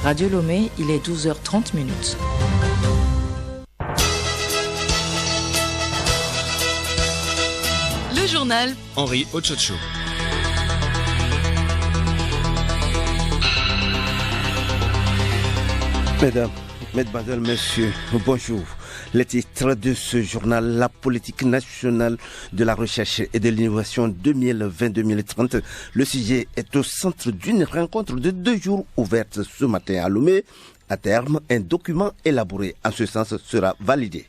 Radio Lomé, il est 12h30 minutes. Le journal Henri Ochocho. Mesdames, Mesdemoiselles, Messieurs, bonjour. Les titres de ce journal, la politique nationale de la recherche et de l'innovation 2020-2030. Le sujet est au centre d'une rencontre de 2 jours ouverte ce matin à Lomé. À terme, un document élaboré en ce sens sera validé.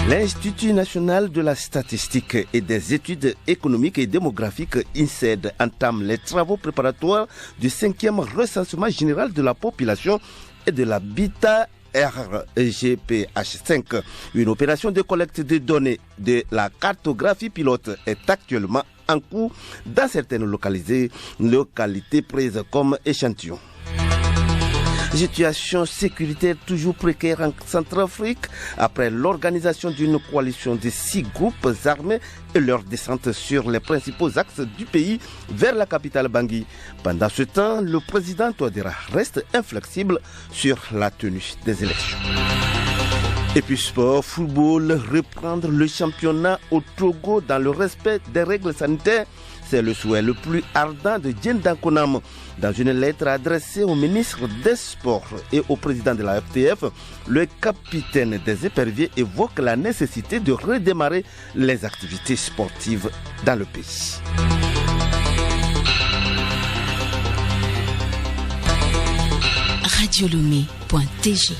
L'Institut national de la statistique et des études économiques et démographiques INSED entame les travaux préparatoires du 5e recensement général de la population et de l'habitat RGPH5. Une opération de collecte de données de la cartographie pilote est actuellement en cours dans certaines localités prises comme échantillon. Situation sécuritaire toujours précaire en Centrafrique après l'organisation d'une coalition de 6 groupes armés et leur descente sur les principaux axes du pays vers la capitale Bangui. Pendant ce temps, le président Touadéra reste inflexible sur la tenue des élections. Et puis sport, football, reprendre le championnat au Togo dans le respect des règles sanitaires. C'est le souhait le plus ardent de Diène Dankonam. Dans une lettre adressée au ministre des Sports et au président de la FTF, le capitaine des éperviers évoque la nécessité de redémarrer les activités sportives dans le pays. radiolomé.tg.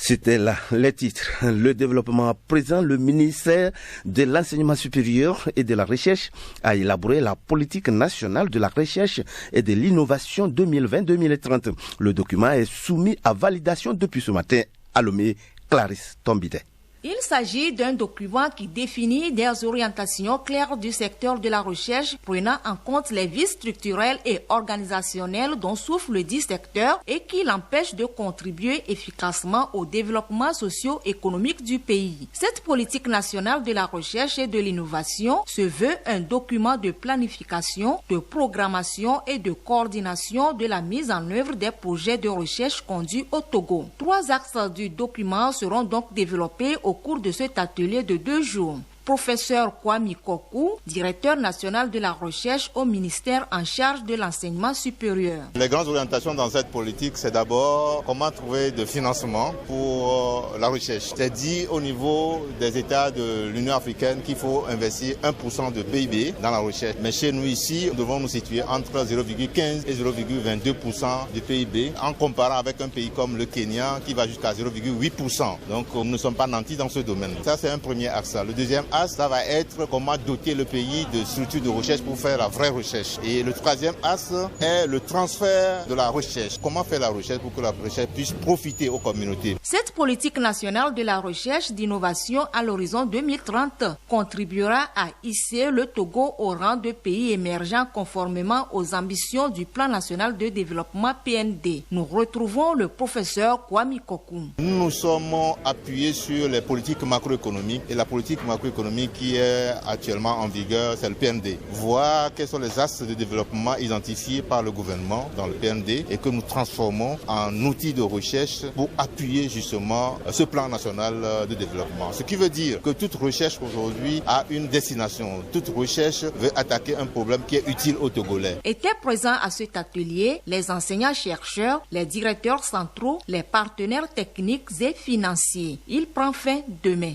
C'était là les titres. Le développement à présent, le ministère de l'Enseignement supérieur et de la Recherche a élaboré la politique nationale de la recherche et de l'innovation 2020-2030. Le document est soumis à validation depuis ce matin à Lomé. Clarisse Tombide. Il s'agit d'un document qui définit des orientations claires du secteur de la recherche, prenant en compte les vices structurels et organisationnels dont souffre le dit secteur et qui l'empêche de contribuer efficacement au développement socio-économique du pays. Cette politique nationale de la recherche et de l'innovation se veut un document de planification, de programmation et de coordination de la mise en œuvre des projets de recherche conduits au Togo. 3 axes du document seront donc développés au cours de cet atelier de 2 jours. Professeur Kwame Kokou, directeur national de la recherche au ministère en charge de l'enseignement supérieur. Les grandes orientations dans cette politique, c'est d'abord comment trouver de financement pour la recherche. C'est dit au niveau des États de l'Union africaine qu'il faut investir 1% de PIB dans la recherche. Mais chez nous ici, nous devons nous situer entre 0,15 et 0,22% du PIB en comparant avec un pays comme le Kenya qui va jusqu'à 0,8%. Donc nous ne sommes pas nantis dans ce domaine. Ça, c'est un premier axe. Le deuxième axe, ça va être comment doter le pays de structures de recherche pour faire la vraie recherche. Et le troisième axe est le transfert de la recherche. Comment faire la recherche pour que la recherche puisse profiter aux communautés. Cette politique nationale de la recherche d'innovation à l'horizon 2030 contribuera à hisser le Togo au rang de pays émergent conformément aux ambitions du Plan national de développement PND. Nous retrouvons le professeur Kwame Kokou. Nous nous sommes appuyés sur les politiques macroéconomiques et la politique macroéconomique qui est actuellement en vigueur, c'est le PND. Voir quels sont les axes de développement identifiés par le gouvernement dans le PND et que nous transformons en outils de recherche pour appuyer justement ce plan national de développement. Ce qui veut dire que toute recherche aujourd'hui a une destination. Toute recherche veut attaquer un problème qui est utile aux Togolais. Étaient présents à cet atelier les enseignants-chercheurs, les directeurs centraux, les partenaires techniques et financiers. Il prend fin demain.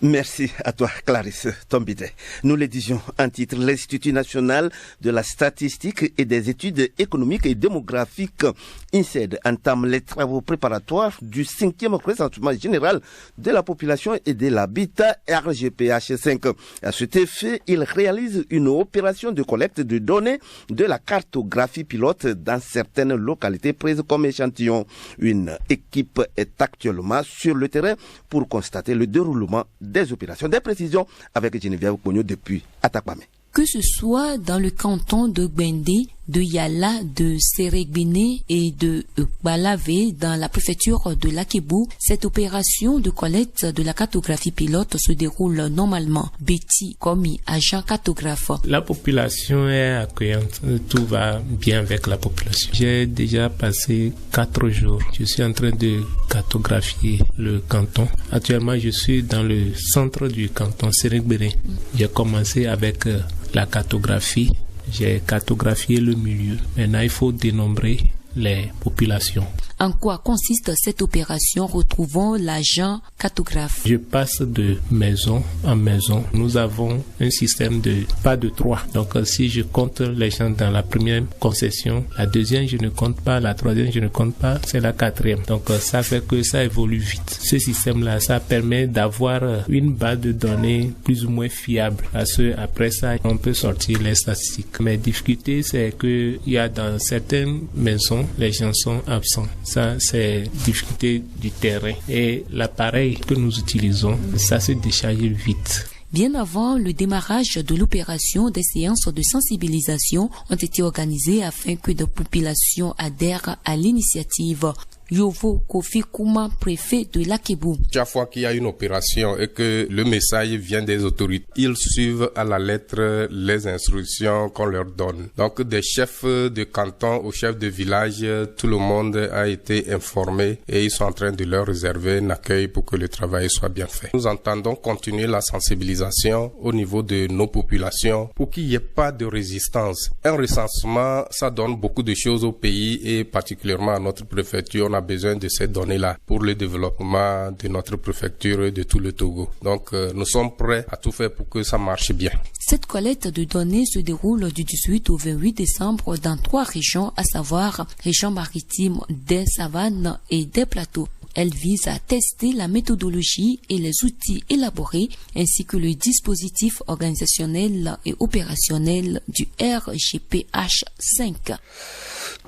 Merci à toi, Clarisse Tombide. Nous le disions en titre, l'Institut national de la statistique et des études économiques et démographiques, INSED, entame les travaux préparatoires du 5e recensement général de la population et de l'habitat RGPH5. À cet effet, il réalise une opération de collecte de données de la cartographie pilote dans certaines localités prises comme échantillon. Une équipe est actuellement sur le terrain pour constater le déroulement des opérations. Des précisions avec Geneviève Pogno depuis Atakwame. Que ce soit dans le canton de Gbendé, de Yala, de Seregbene et de Balave dans la préfecture de l'Akebou. Cette opération de collecte de la cartographie pilote se déroule normalement. Betty Komi, agent cartographe. La population est accueillante, tout va bien avec la population. J'ai déjà passé 4 jours. Je suis en train de cartographier le canton. Actuellement, je suis dans le centre du canton Seregbene. J'ai commencé avec la cartographie. J'ai cartographié le milieu. Maintenant, il faut dénombrer les populations. En quoi consiste cette opération? Retrouvons l'agent cartographe. Je passe de maison en maison. Nous avons un système de pas de 3. Donc si je compte les gens dans la première concession, la deuxième je ne compte pas, la troisième je ne compte pas, c'est la quatrième. Donc ça fait que ça évolue vite. Ce système-là, ça permet d'avoir une base de données plus ou moins fiable. Parce que après ça, on peut sortir les statistiques. Mais la difficulté, c'est que il y a dans certaines maisons, les gens sont absents. Ça, c'est difficulté du terrain. Et l'appareil que nous utilisons, ça se décharge vite. Bien avant le démarrage de l'opération, des séances de sensibilisation ont été organisées afin que la population adhère à l'initiative. Yovo Kofi Kouma, préfet de l'Akebou. Chaque fois qu'il y a une opération et que le message vient des autorités, ils suivent à la lettre les instructions qu'on leur donne. Donc des chefs de canton aux chefs de village, tout le monde a été informé et ils sont en train de leur réserver un accueil pour que le travail soit bien fait. Nous entendons continuer la sensibilisation au niveau de nos populations pour qu'il n'y ait pas de résistance. Un recensement, ça donne beaucoup de choses au pays et particulièrement à notre préfecture. On a besoin de ces données-là pour le développement de notre préfecture et de tout le Togo. Donc, nous sommes prêts à tout faire pour que ça marche bien. Cette collecte de données se déroule du 18 au 28 décembre dans 3 régions, à savoir région maritime, des savanes et des plateaux. Elle vise à tester la méthodologie et les outils élaborés ainsi que le dispositif organisationnel et opérationnel du RGPH 5.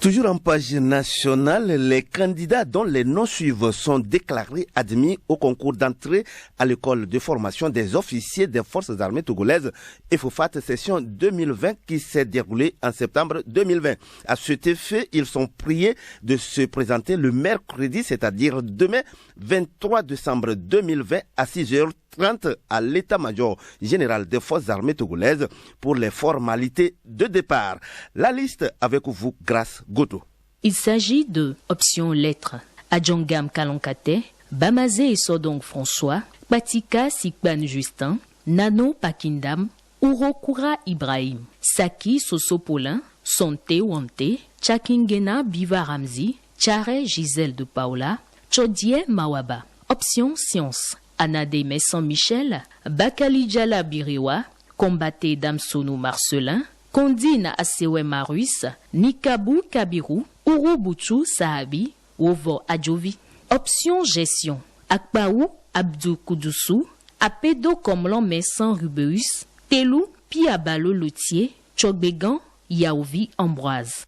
Toujours en page nationale, les candidats dont les noms suivent sont déclarés admis au concours d'entrée à l'école de formation des officiers des forces armées togolaises EFOFAT session 2020 qui s'est déroulée en septembre 2020. À cet effet, ils sont priés de se présenter le mercredi, c'est-à-dire demain 23 décembre 2020 à 6h30 à l'état-major général des forces armées togolaises pour les formalités de départ. La liste avec vous, Grâce Goto. Il s'agit de option lettres Adjongam Kalonkate, Bamazé et Sodong François, Patika Sikban Justin, Nano Pakindam, Urokura Ibrahim, Saki Sosopolin, Sonte Wante, Chakingena Biva Ramzi, Tchare Gisèle de Paola, Chodie Mawaba. Option sciences Anade Messan Michel, Bakali Djala Biriwa, Combaté Damsonou Marcelin, Kondine Asewe Maruis, Nikabu Kabiru, Urubuchu Sahabi, Ovo Adjovi. Option gestion Akbaou Abdou Koudoussou, Apedo Komlan Messan Rubeus, Telou Piabalo Lotier, Chogbegan Yaouvi Ambroise.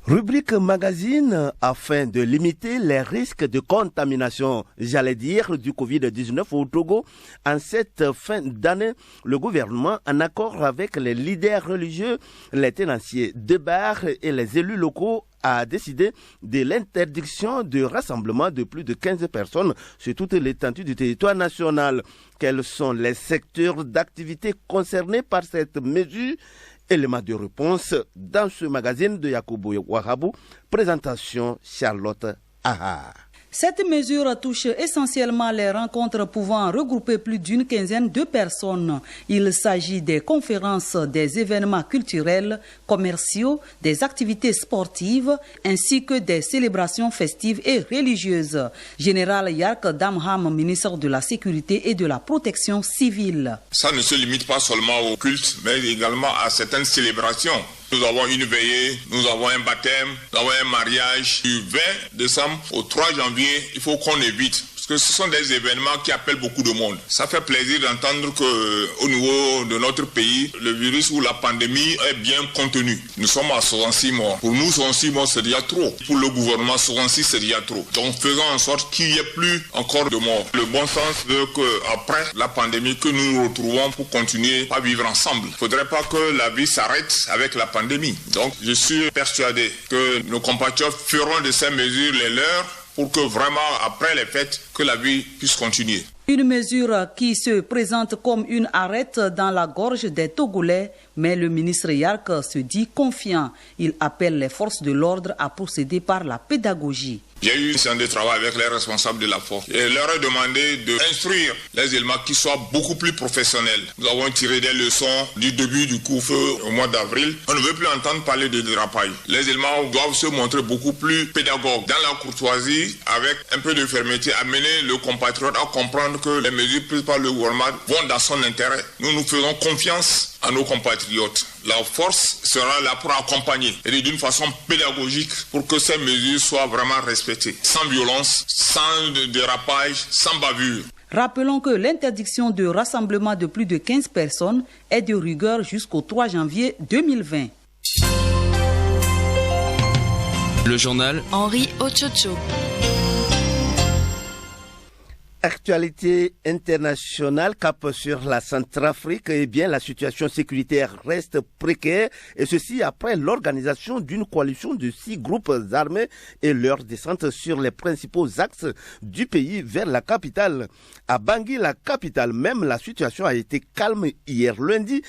Rubrique magazine, afin de limiter les risques de contamination, j'allais dire, du Covid-19 au Togo. En cette fin d'année, le gouvernement, en accord avec les leaders religieux, les tenanciers de bars et les élus locaux, a décidé de l'interdiction de rassemblement de plus de 15 personnes sur toute l'étendue du territoire national. Quels sont les secteurs d'activité concernés par cette mesure? Élément de réponse dans ce magazine de Yakubu Wahabou. Présentation Charlotte Aha. Cette mesure touche essentiellement les rencontres pouvant regrouper plus d'une quinzaine de personnes. Il s'agit des conférences, des événements culturels, commerciaux, des activités sportives, ainsi que des célébrations festives et religieuses. Général Yark Damham, ministre de la Sécurité et de la Protection civile. Ça ne se limite pas seulement au culte, mais également à certaines célébrations. Nous avons une veillée, nous avons un baptême, nous avons un mariage. Du 20 décembre au 3 janvier, il faut qu'on évite. Parce que ce sont des événements qui appellent beaucoup de monde. Ça fait plaisir d'entendre qu'au niveau de notre pays, le virus ou la pandémie est bien contenu. Nous sommes à 66 morts. Pour nous, 66 morts, c'est déjà trop. Pour le gouvernement, 66, c'est déjà trop. Donc faisons en sorte qu'il n'y ait plus encore de morts. Le bon sens veut qu'après la pandémie, que nous nous retrouvons pour continuer à vivre ensemble. Il ne faudrait pas que la vie s'arrête avec la pandémie. Donc je suis persuadé que nos compatriotes feront de ces mesures les leurs pour que vraiment, après les fêtes, que la vie puisse continuer. Une mesure qui se présente comme une arête dans la gorge des Togolais, mais le ministre Yark se dit confiant. Il appelle les forces de l'ordre à procéder par la pédagogie. J'ai eu une séance de travail avec les responsables de la force et leur ai demandé d'instruire les éléments qui soient beaucoup plus professionnels. Nous avons tiré des leçons du début du couvre-feu au mois d'avril. On ne veut plus entendre parler de dérapage. Les éléments doivent se montrer beaucoup plus pédagogues. Dans la courtoisie, avec un peu de fermeté, amener le compatriote à comprendre que les mesures prises par le gouvernement vont dans son intérêt. Nous faisons confiance à nos compatriotes. La force sera là pour accompagner et d'une façon pédagogique pour que ces mesures soient vraiment respectées, sans violence, sans dérapage, sans bavure. Rappelons que l'interdiction de rassemblement de plus de 15 personnes est de rigueur jusqu'au 3 janvier 2020. Le journal Henri Ochocho. Actualité internationale, cap sur la Centrafrique, eh bien la situation sécuritaire reste précaire et ceci après l'organisation d'une coalition de 6 groupes armés et leur descente sur les principaux axes du pays vers la capitale. À Bangui, la capitale même, la situation a été calme hier lundi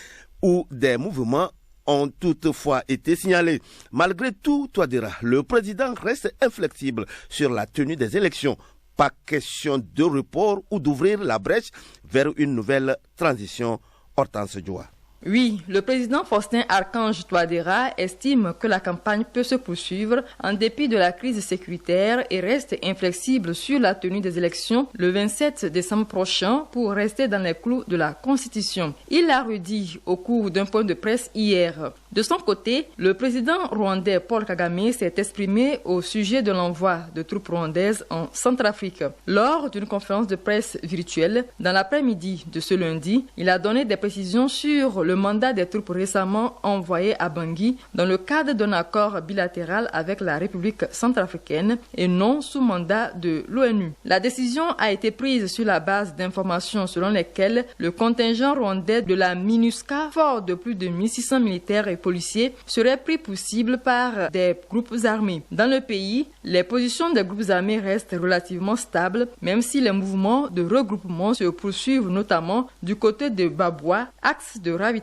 où des mouvements ont toutefois été signalés. Malgré tout, Touadéra, le président reste inflexible sur la tenue des élections. Pas question de report ou d'ouvrir la brèche vers une nouvelle transition. Hortense Djoua. Oui, le président Faustin Archange Touadéra estime que la campagne peut se poursuivre en dépit de la crise sécuritaire et reste inflexible sur la tenue des élections le 27 décembre prochain pour rester dans les clous de la Constitution. Il l'a redit au cours d'un point de presse hier. De son côté, le président rwandais Paul Kagame s'est exprimé au sujet de l'envoi de troupes rwandaises en Centrafrique. Lors d'une conférence de presse virtuelle, dans l'après-midi de ce lundi, il a donné des précisions sur le mandat des troupes récemment envoyées à Bangui dans le cadre d'un accord bilatéral avec la République centrafricaine et non sous mandat de l'ONU. La décision a été prise sur la base d'informations selon lesquelles le contingent rwandais de la MINUSCA, fort de plus de 1600 militaires et policiers, serait pris pour cible par des groupes armés. Dans le pays, les positions des groupes armés restent relativement stables, même si les mouvements de regroupement se poursuivent notamment du côté de Babwa, axe de ravitaillement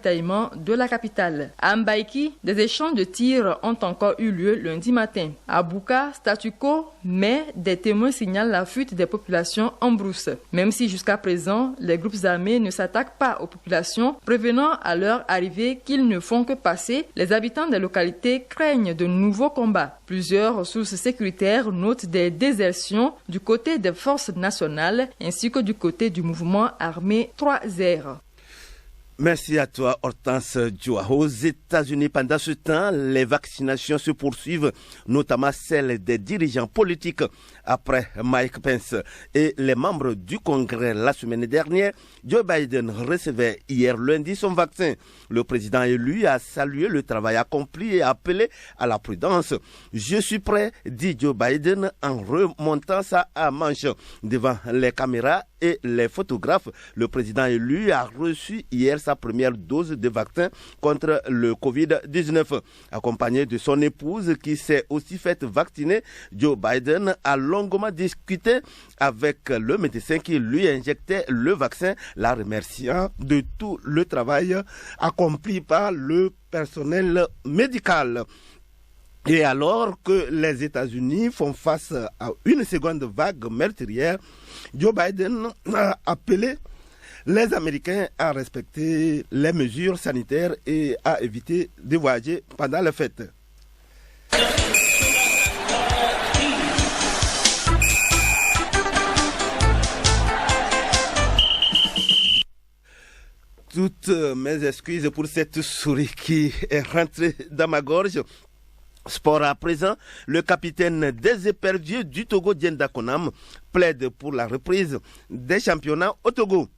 de la capitale. À Mbaïki, des échanges de tirs ont encore eu lieu lundi matin. À Bouka, statu quo, mais des témoins signalent la fuite des populations en brousse. Même si jusqu'à présent, les groupes armés ne s'attaquent pas aux populations, prévenant à leur arrivée qu'ils ne font que passer, les habitants des localités craignent de nouveaux combats. Plusieurs sources sécuritaires notent des désertions du côté des forces nationales ainsi que du côté du mouvement armé 3R. Merci à toi, Hortense Djoua. Aux États-Unis, pendant ce temps, les vaccinations se poursuivent, notamment celles des dirigeants politiques. Après Mike Pence et les membres du Congrès la semaine dernière, Joe Biden recevait hier lundi son vaccin. Le président élu a salué le travail accompli et appelé à la prudence. Je suis prêt, dit Joe Biden en remontant sa manche devant les caméras et les photographes. Le président élu a reçu hier sa première dose de vaccin contre le Covid-19. Accompagné de son épouse qui s'est aussi faite vacciner, Joe Biden a longuement discuté avec le médecin qui lui injectait le vaccin, la remerciant de tout le travail accompli par le personnel médical. Et alors que les États-Unis font face à une seconde vague meurtrière, Joe Biden a appelé les Américains à respecter les mesures sanitaires et à éviter de voyager pendant les fêtes. Toutes mes excuses pour cette souris qui est rentrée dans ma gorge. Sport à présent, le capitaine des éperviers du Togo, Djenda Konam, plaide pour la reprise des championnats au Togo.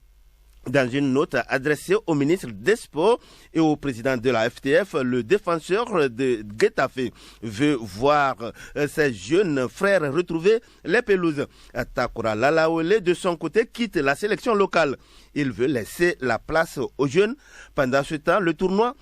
Dans une note adressée au ministre des Sports et au président de la FTF, le défenseur de Getafe veut voir ses jeunes frères retrouver les pelouses. Takora Lalaouele, de son côté, quitte la sélection locale. Il veut laisser la place aux jeunes. Pendant ce temps, le tournoi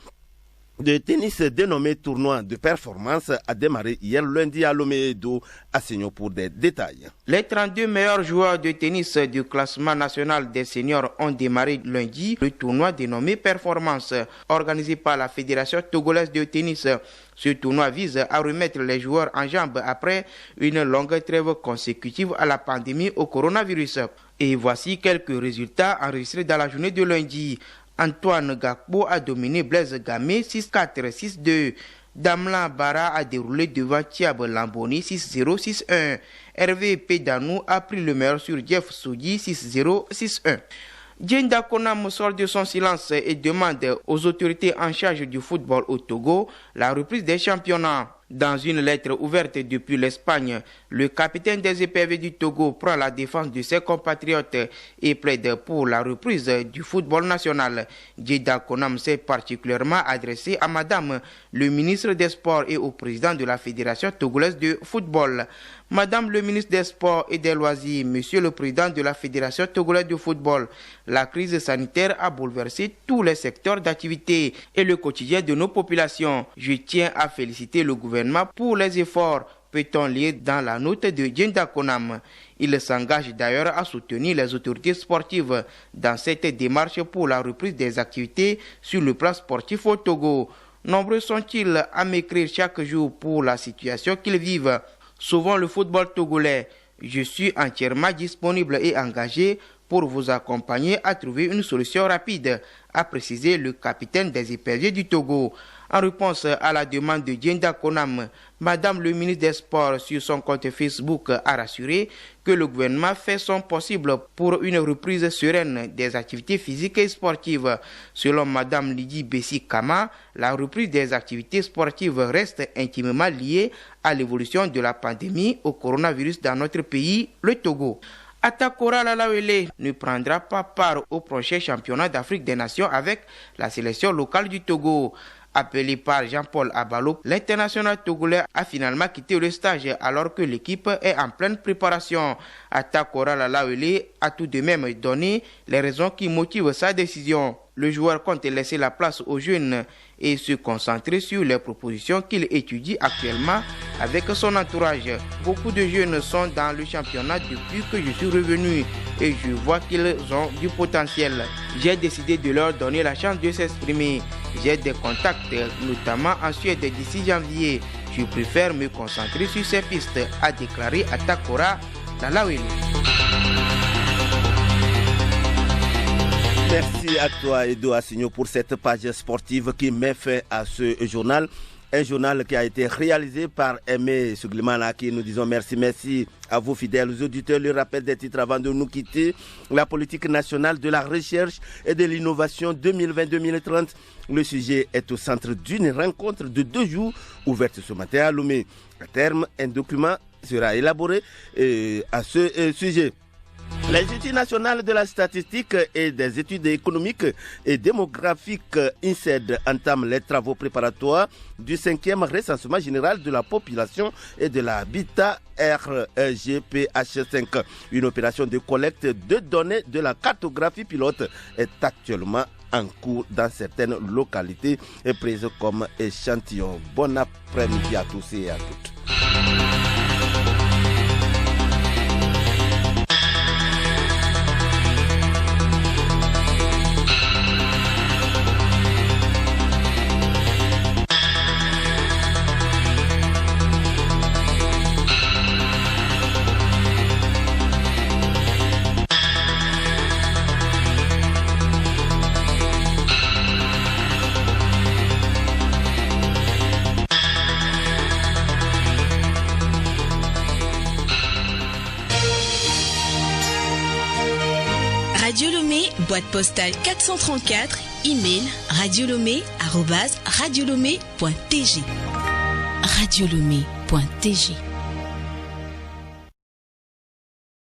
de tennis dénommé tournoi de performance a démarré hier lundi à Lomé-Edo, à Signon pour des détails. Les 32 meilleurs joueurs de tennis du classement national des seniors ont démarré lundi le tournoi dénommé Performance, organisé par la Fédération togolaise de tennis. Ce tournoi vise à remettre les joueurs en jambes après une longue trêve consécutive à la pandémie au coronavirus. Et voici quelques résultats enregistrés dans la journée de lundi. Antoine Gakpo a dominé Blaise Gamé 6-4, 6-2. Damla Bara a déroulé devant Thiab Lamboni 6-0, 6-1. Hervé Pédanou a pris le meilleur sur Jeff Soudi 6-0, 6-1. Djenda Konam sort de son silence et demande aux autorités en charge du football au Togo la reprise des championnats. Dans une lettre ouverte depuis l'Espagne, le capitaine des éperviers du Togo prend la défense de ses compatriotes et plaide pour la reprise du football national. Djenda Konam s'est particulièrement adressé à Madame le ministre des Sports et au président de la Fédération togolaise de football. Madame le ministre des Sports et des Loisirs, Monsieur le président de la Fédération togolaise de football, la crise sanitaire a bouleversé tous les secteurs d'activité et le quotidien de nos populations. Je tiens à féliciter le gouvernement pour les efforts, peut-on lire dans la note de Djenda Konam. Il s'engage d'ailleurs à soutenir les autorités sportives dans cette démarche pour la reprise des activités sur le plan sportif au Togo. Nombreux sont-ils à m'écrire chaque jour pour la situation qu'ils vivent. Souvent le football togolais. Je suis entièrement disponible et engagé pour vous accompagner à trouver une solution rapide, a précisé le capitaine des éperviers du Togo. En réponse à la demande de Djenda Konam, Madame le ministre des Sports sur son compte Facebook a rassuré que le gouvernement fait son possible pour une reprise sereine des activités physiques et sportives. Selon Madame Lydie Bessi Kama, la reprise des activités sportives reste intimement liée à l'évolution de la pandémie au coronavirus dans notre pays, le Togo. Takora Lalaouele ne prendra pas part au prochain championnat d'Afrique des Nations avec la sélection locale du Togo. Appelé par Jean-Paul Abalo, l'international togolais a finalement quitté le stage alors que l'équipe est en pleine préparation. Takora Lalaouele a tout de même donné les raisons qui motivent sa décision. Le joueur compte laisser la place aux jeunes et se concentrer sur les propositions qu'il étudie actuellement avec son entourage. Beaucoup de jeunes sont dans le championnat depuis que je suis revenu et je vois qu'ils ont du potentiel. J'ai décidé de leur donner la chance de s'exprimer. J'ai des contacts, notamment en Suède d'ici janvier. Je préfère me concentrer sur ces pistes, a déclaré Takora Lalaouele. Merci à toi, Edo Assigno, pour cette page sportive qui met fin à ce journal. Un journal qui a été réalisé par Aimé Souglimana, à qui nous disons merci à vous fidèles auditeurs. Le rappel des titres avant de nous quitter. La politique nationale de la recherche et de l'innovation 2020-2030. Le sujet est au centre d'une rencontre de 2 jours ouverte ce matin à Lomé. À terme, un document sera élaboré à ce sujet. L'Institut national de la statistique et des études économiques et démographiques INSED entame les travaux préparatoires du 5e recensement général de la population et de l'habitat RGPH5. Une opération de collecte de données de la cartographie pilote est actuellement en cours dans certaines localités et prise comme échantillon. Bon après-midi à tous et à toutes. Radio Lomé, boîte postale 434, email radiolomé@radiolomé.tg. radiolomé.tg